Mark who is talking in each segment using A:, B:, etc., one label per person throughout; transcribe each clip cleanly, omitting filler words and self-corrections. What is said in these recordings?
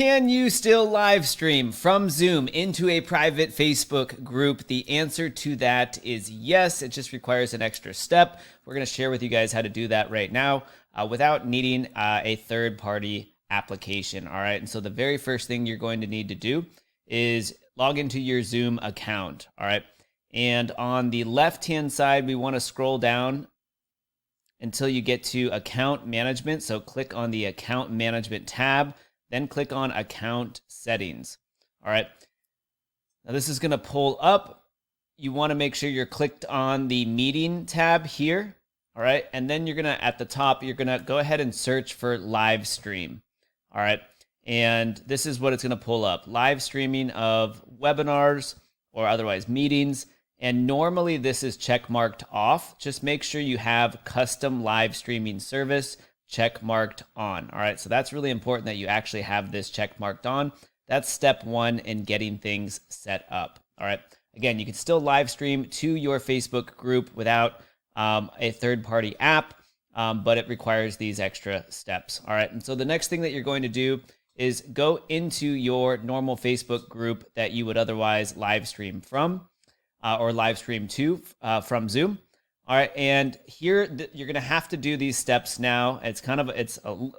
A: Can you still live stream from Zoom into a private Facebook group? The answer to that is yes. It just requires an extra step. We're going to share with you guys how to do that right now without needing a third-party application. All right. And so the very first thing you're going to need to do is log into your Zoom account. All right. And on the left-hand side, we want to scroll down until you get to account management. So click on the account management tab. Then click on account settings. All right. Now this is going to pull up. You want to make sure you're clicked on the meeting tab here. All right. And then you're going to, at the top, you're going to go ahead and search for live stream. All right. And this is what it's going to pull up. Live streaming of webinars or otherwise meetings. And normally this is check marked off. Just make sure you have custom live streaming service check marked on. All right, so that's really important that you actually have this check marked on. That's step one in getting things set up. All right, again, you can still live stream to your Facebook group without a third-party app, but it requires these extra steps. All right, and so the next thing that you're going to do is go into your normal Facebook group that you would otherwise live stream from or live stream to from Zoom. All right, and here you're going to have to do these steps now. It's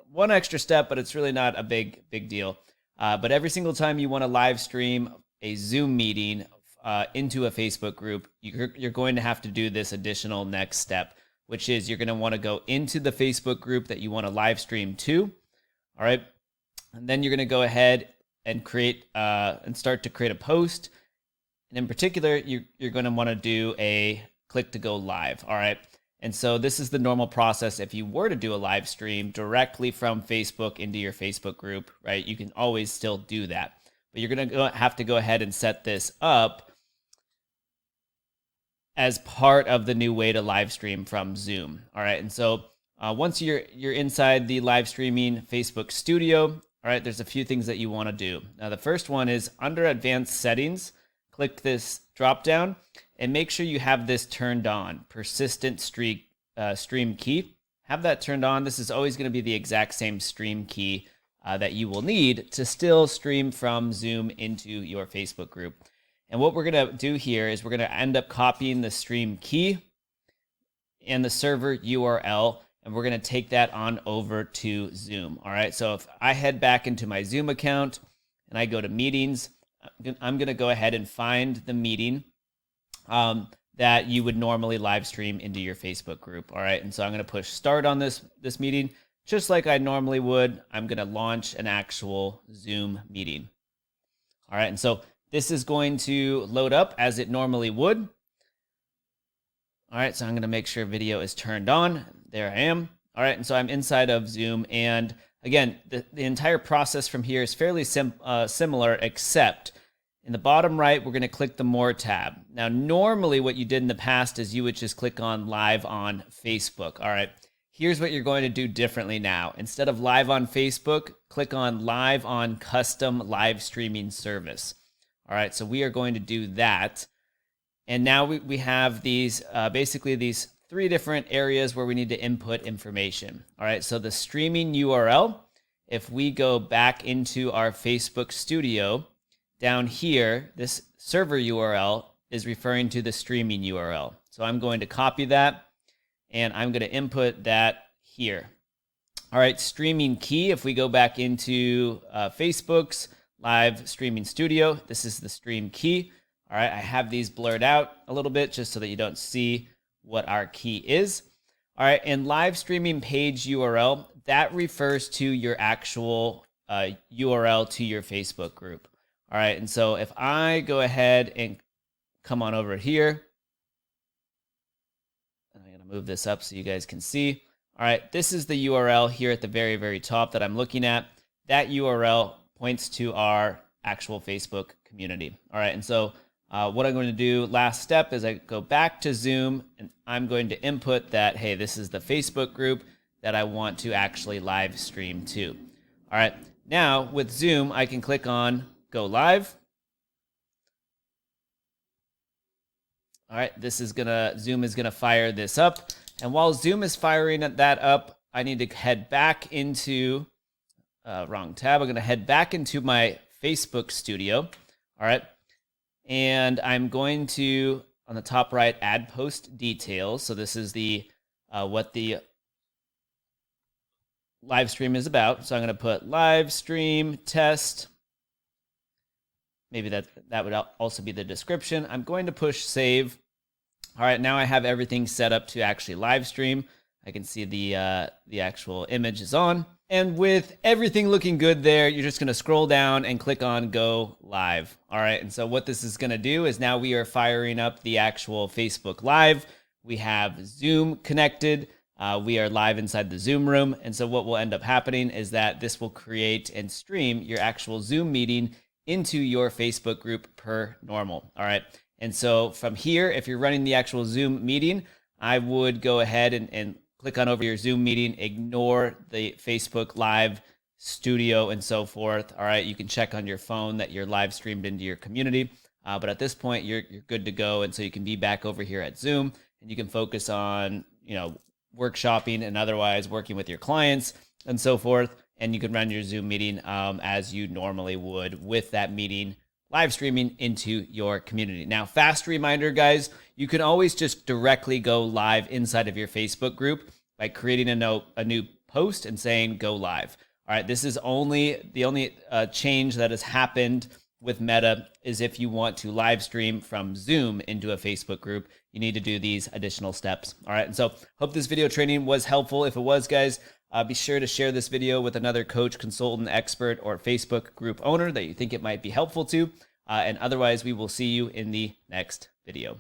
A: one extra step, but it's really not a big deal. But every single time you want to live stream a Zoom meeting into a Facebook group, you're going to have to do this additional next step, which is you're going to want to go into the Facebook group that you want to live stream to. All right, and then you're going to go ahead and create and start to create a post. And in particular, you're going to want to do a click to go live. All right. And so this is the normal process. If you were to do a live stream directly from Facebook into your Facebook group, right, you can always still do that. But you're going to have to go ahead and set this up as part of the new way to live stream from Zoom. All right. And so once you're inside the live streaming Facebook studio, all right, there's a few things that you want to do. Now, the first one is under advanced settings, click this drop down and make sure you have this turned on, persistent stream key. Have that turned on. This is always going to be the exact same stream key that you will need to still stream from Zoom into your Facebook group. And what we're going to do here is we're going to end up copying the stream key and the server URL, and we're going to take that on over to Zoom. All right, so if I head back into my Zoom account and I go to meetings, I'm going to go ahead and find the meeting that you would normally live stream into your Facebook group. All right. And so I'm going to push start on this meeting just like I normally would. I'm going to launch an actual Zoom meeting. All right. And so this is going to load up as it normally would. All right. So I'm going to make sure video is turned on. There I am. All right. And so I'm inside of Zoom. And again, the entire process from here is fairly similar, except in the bottom right, we're going to click the More tab. Now, normally what you did in the past is you would just click on Live on Facebook. All right, here's what you're going to do differently now. Instead of Live on Facebook, click on Live on Custom Live Streaming Service. All right, so we are going to do that. And now we have these, basically these three different areas where we need to input information. All right, so the streaming URL, if we go back into our Facebook studio, down here, this server URL is referring to the streaming URL. So I'm going to copy that and I'm going to input that here. All right, streaming key, if we go back into Facebook's live streaming studio, this is the stream key. All right, I have these blurred out a little bit just so that you don't see what our key is. All right, and live streaming page URL, that refers to your actual URL to your Facebook group. All right, and so if I go ahead and come on over here, and I'm going to move this up so you guys can see. All right, this is the URL here at the very top that I'm looking at. That URL points to our actual Facebook community. All right, and so what I'm going to do last step is I go back to Zoom, and I'm going to input that, hey, this is the Facebook group that I want to actually live stream to. All right, now with Zoom, I can click on Go Live. All right, Zoom is gonna fire this up. And while Zoom is firing that up, I need to head back into wrong tab. I'm going to head back into my Facebook studio. All right. And I'm going to, on the top right, add post details. So this is the what the live stream is about. So I'm going to put live stream test. Maybe that would also be the description. I'm going to push save. All right, now I have everything set up to actually live stream. I can see the actual image is on. And with everything looking good there, you're just gonna scroll down and click on go live. All right, and so what this is gonna do is now we are firing up the actual Facebook Live. We have Zoom connected. We are live inside the Zoom room. And so what will end up happening is that this will create and stream your actual Zoom meeting into your Facebook group per normal. All right. And so from here, if you're running the actual Zoom meeting, I would go ahead and click on over your Zoom meeting, ignore the Facebook Live studio and so forth. All right. You can check on your phone that you're live streamed into your community. But at this point, you're good to go. And so you can be back over here at Zoom and you can focus on, workshopping and otherwise working with your clients and so forth. And you can run your Zoom meeting as you normally would with that meeting live streaming into your community. Now, fast reminder, guys, you can always just directly go live inside of your Facebook group by creating a new post and saying go live. All right, this is the only change that has happened with Meta is if you want to live stream from Zoom into a Facebook group, you need to do these additional steps. All right, and so hope this video training was helpful. If it was, guys, be sure to share this video with another coach, consultant, expert, or Facebook group owner that you think it might be helpful to. And otherwise, we will see you in the next video.